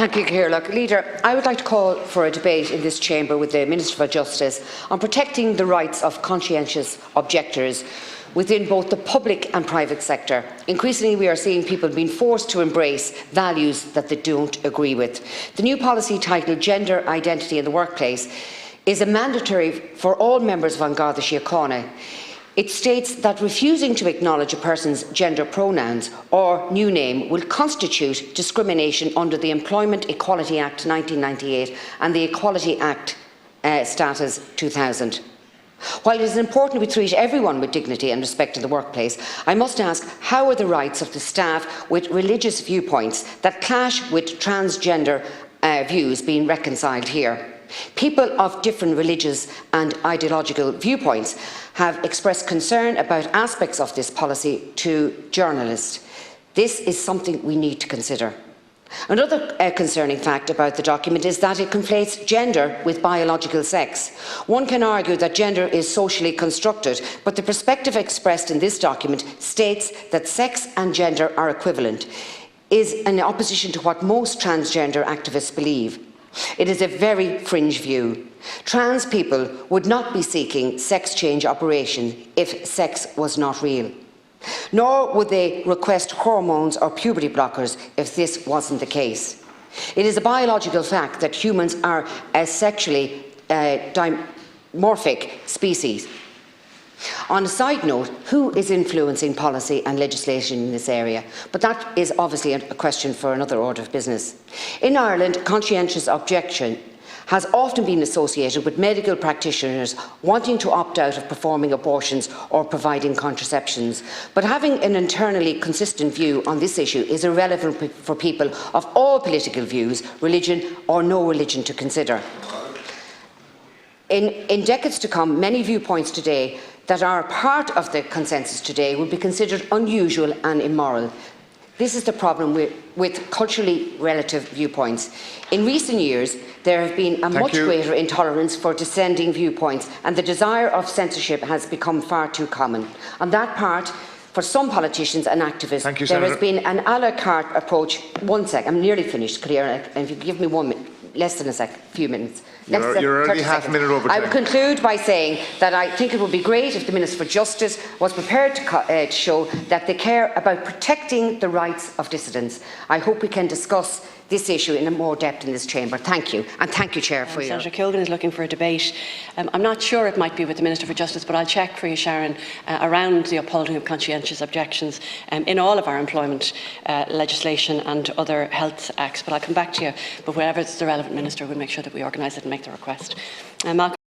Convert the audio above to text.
Thank you, Ciara. Leader, I would like to call for a debate in this chamber with the Minister for Justice on protecting the rights of conscientious objectors within both the public and private sector. Increasingly, we are seeing people being forced to embrace values that they don't agree with. The new policy titled Gender Identity in the Workplace is a mandatory for all members of An Garda Síochána. It states that refusing to acknowledge a person's gender pronouns or new name will constitute discrimination under the Employment Equality Act 1998 and the Equality Act Status 2000. While it is important we treat everyone with dignity and respect in the workplace, I must ask, how are the rights of the staff with religious viewpoints that clash with transgender views being reconciled here? People of different religious and ideological viewpoints have expressed concern about aspects of this policy to journalists. This is something we need to consider. Another concerning fact about the document is that it conflates gender with biological sex. One can argue that gender is socially constructed, but the perspective expressed in this document states that sex and gender are equivalent, is in opposition to what most transgender activists believe. It is a very fringe view. Trans people would not be seeking sex change operation if sex was not real. Nor would they request hormones or puberty blockers if this wasn't the case. It is a biological fact that humans are a sexually dimorphic species. On a side note, who is influencing policy and legislation in this area? But that is obviously a question for another order of business. In Ireland, conscientious objection has often been associated with medical practitioners wanting to opt out of performing abortions or providing contraceptions. But having an internally consistent view on this issue is irrelevant for people of all political views, religion or no religion to consider. In decades to come, many viewpoints today that are part of the consensus today will be considered unusual and immoral. This is the problem with culturally relative viewpoints. In recent years, there has been a much greater intolerance for dissenting viewpoints, and the desire of censorship has become far too common. On that part, for some politicians and activists, there has been an a la carte approach. One sec, I'm nearly finished, Ciara, and if you give me 1 minute, less than a few minutes. You're already half a minute over time. I would conclude by saying that I think it would be great if the Minister for Justice was prepared to show that they care about protecting the rights of dissidents. I hope we can discuss this issue in more depth in this chamber. Thank you. And thank you, Chair, for your... Senator Keogan is looking for a debate. I'm not sure it might be with the Minister for Justice, but I'll check for you, Sharon, around the upholding of conscientious objections in all of our employment legislation and other health acts. But I'll come back to you. But wherever it's the relevant minister, we'll make sure that we organise it and make the request. Malcolm.